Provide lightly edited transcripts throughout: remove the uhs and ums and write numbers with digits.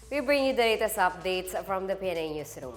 We bring you the latest updates from the Pna Newsroom.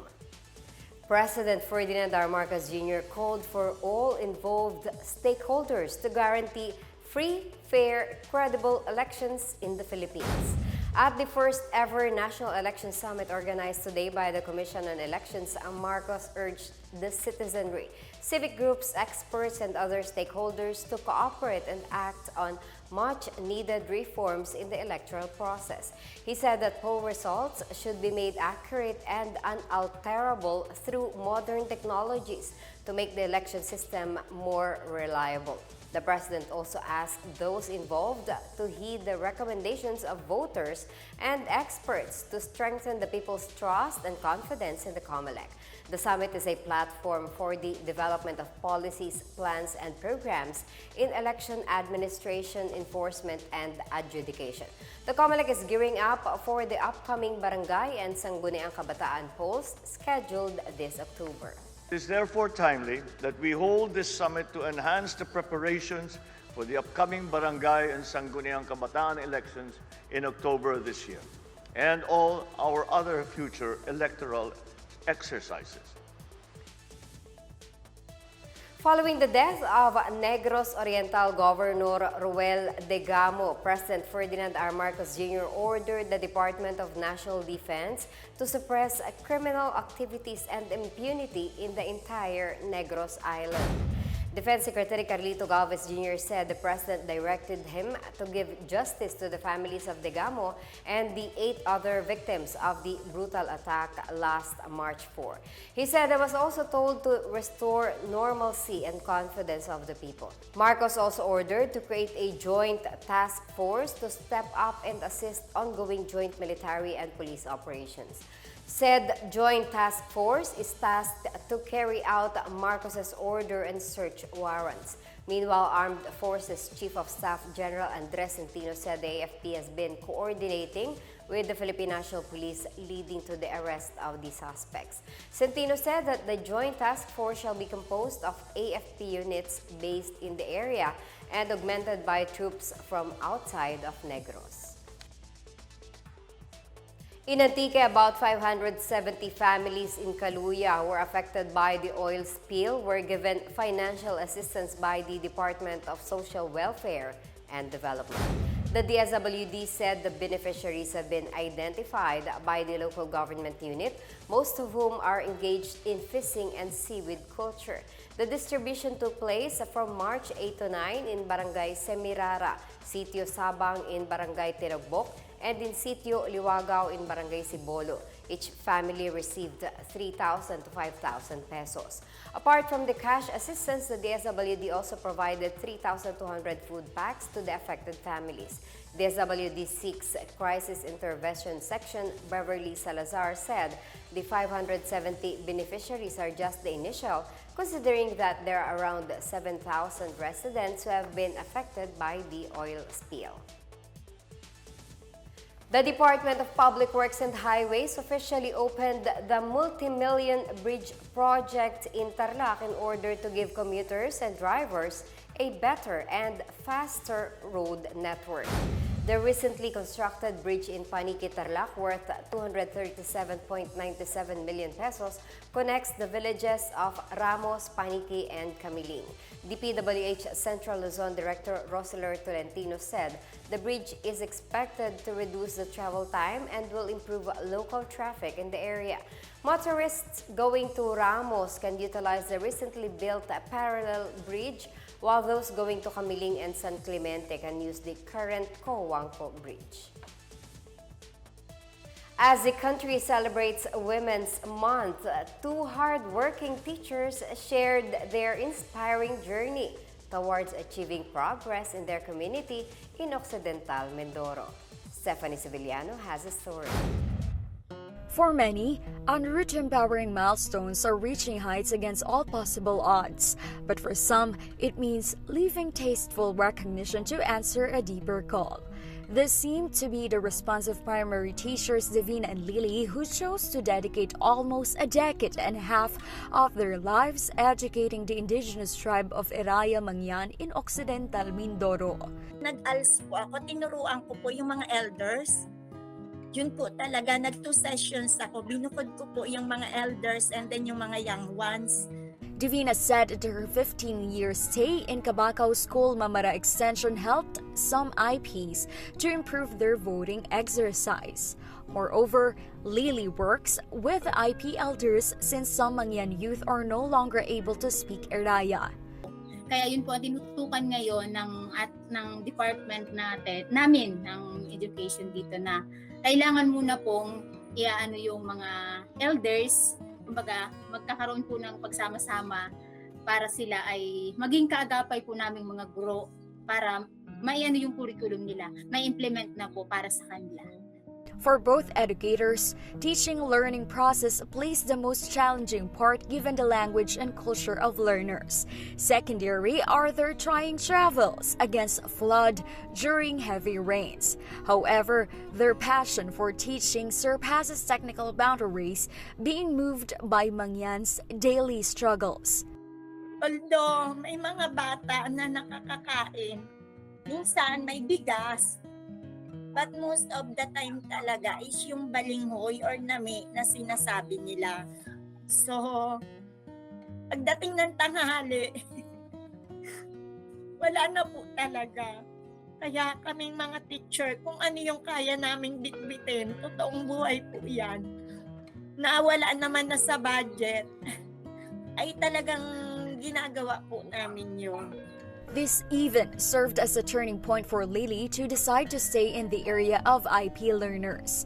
President Ferdinand R. Marcos Jr. called for all involved stakeholders to guarantee free, fair, credible elections in the Philippines. At the first ever National Election Summit organized today by the Commission on Elections, Marcos urged the citizenry, civic groups, experts, and other stakeholders to cooperate and act on much-needed reforms in the electoral process. He said that poll results should be made accurate and unalterable through modern technologies to make the election system more reliable. The president also asked those involved to heed the recommendations of voters and experts to strengthen the people's trust and confidence in the COMELEC. The summit is a platform for the development of policies, plans, and programs in election administration, enforcement, and adjudication. The COMELEC is gearing up for the upcoming Barangay and Sangguniang Kabataan polls scheduled this October. It is therefore timely that we hold this summit to enhance the preparations for the upcoming Barangay and Sangguniang Kabataan elections in October this year, and all our other future electoral exercises. Following the death of Negros Oriental Governor Ruel Degamo, President Ferdinand R. Marcos Jr. ordered the Department of National Defense to suppress criminal activities and impunity in the entire Negros Island. Defense Secretary Carlito Galvez Jr. said the president directed him to give justice to the families of Degamo and the 8 other victims of the brutal attack last March 4. He said he was also told to restore normalcy and confidence of the people. Marcos also ordered to create a joint task force to step up and assist ongoing joint military and police operations. Said joint task force is tasked to carry out Marcos's order and search warrants. Meanwhile, Armed Forces Chief of Staff General Andres Centino said the AFP has been coordinating with the Philippine National Police, leading to the arrest of the suspects. Centino said that the joint task force shall be composed of AFP units based in the area and augmented by troops from outside of Negros. In Antique, about 570 families in Caluya who were affected by the oil spill were given financial assistance by the Department of Social Welfare and Development. The DSWD said the beneficiaries have been identified by the local government unit, most of whom are engaged in fishing and seaweed culture. The distribution took place from March 8 to 9 in Barangay Semirara, Sitio Sabang in Barangay Tiragbok, and in Sitio Liwagaw in Barangay Sibolo. Each family received 3,000 to 5,000 pesos. Apart from the cash assistance, the DSWD also provided 3,200 food packs to the affected families. DSWD 6 Crisis Intervention Section Beverly Salazar said the 570 beneficiaries are just the initial, considering that there are around 7,000 residents who have been affected by the oil spill. The Department of Public Works and Highways officially opened the multimillion bridge project in Tarlac in order to give commuters and drivers a better and faster road network. The recently constructed bridge in Paniqui, Tarlac, worth 237.97 million pesos, connects the villages of Ramos, Paniqui, and Camiling. DPWH Central Luzon Director Roseler Tolentino said the bridge is expected to reduce the travel time and will improve local traffic in the area. Motorists going to Ramos can utilize the recently built parallel bridge, while those going to Camiling and San Clemente can use the current Cojuangco Bridge. As the country celebrates Women's Month, 2 hardworking teachers shared their inspiring journey towards achieving progress in their community in Occidental Mindoro. Stephanie Sevillano has a story. For many, en route to empowering milestones are reaching heights against all possible odds. But for some, it means leaving tasteful recognition to answer a deeper call. This seemed to be the response of primary teachers Davina and Lily, who chose to dedicate almost a decade and a half of their lives educating the indigenous tribe of Eraya Mangyan in Occidental Mindoro. Nag-ALS po ako, tinuruan ko po yung mga elders Yun po talaga, nag 2 sessions ako. Binukod ko po yung mga elders and then yung mga young ones. Divina said that her 15-year stay in Cabacao School Mamara Extension helped some IPs to improve their voting exercise. Moreover, Lily works with IP elders since some mangyan youth are no longer able to speak Eraya. Kaya yun po, tinutukan ngayon ng department namin ng education dito na kailangan muna pong iaano yung mga elders, kumbaga magkakaroon po ng pagsama-sama para sila ay maging kaagapay po naming mga guro para maiano yung curriculum nila, ma-implement na po para sa kanila. For both educators, teaching-learning process plays the most challenging part given the language and culture of learners. Secondary are their trying travels against flood during heavy rains. However, their passion for teaching surpasses technical boundaries, being moved by mangyan's daily struggles. Although may mga bata na nakakakain, minsan may bigas, but most of the time talaga is yung balinghoy or nami na sinasabi nila. So, pagdating ng tanghali, wala na po talaga. Kaya kaming mga teacher, kung ano yung kaya naming bitbitin, totoong buhay po yan, na wala naman na sa budget, ay talagang ginagawa po namin yun. This even served as a turning point for Lily to decide to stay in the area of IP learners.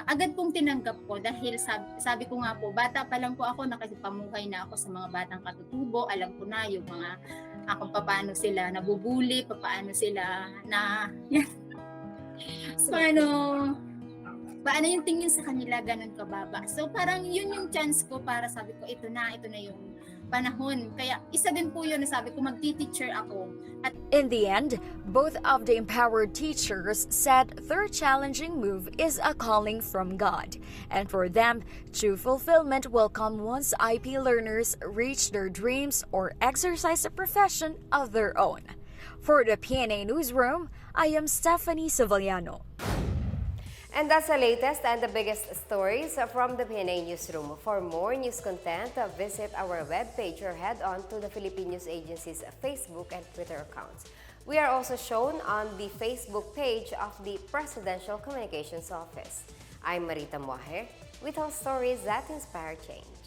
Agad pong tinanggap ko dahil sabi ko nga po, bata pa lang po ako, nakapamuhay na ako sa mga batang katutubo. Alam ko na yung mga kung paano sila nabubuli, paano sila na paano yung tingin sa kanila ganun kababa. So parang yun yung chance ko para sabi ko, ito na yung panahon. Kaya isa din po yun na sabi ko, magti-teacher ako. At in the end, both of the empowered teachers said their challenging move is a calling from God. And for them, true fulfillment will come once IP learners reach their dreams or exercise a profession of their own. For the Pna Newsroom, I am Stephanie Sevillano. And that's the latest and the biggest stories from the Pna Newsroom. For more news content, visit our webpage or head on to the Philippine News Agency's Facebook and Twitter accounts. We are also shown on the Facebook page of the Presidential Communications Office. I'm Marita Moaher with all stories that inspire change.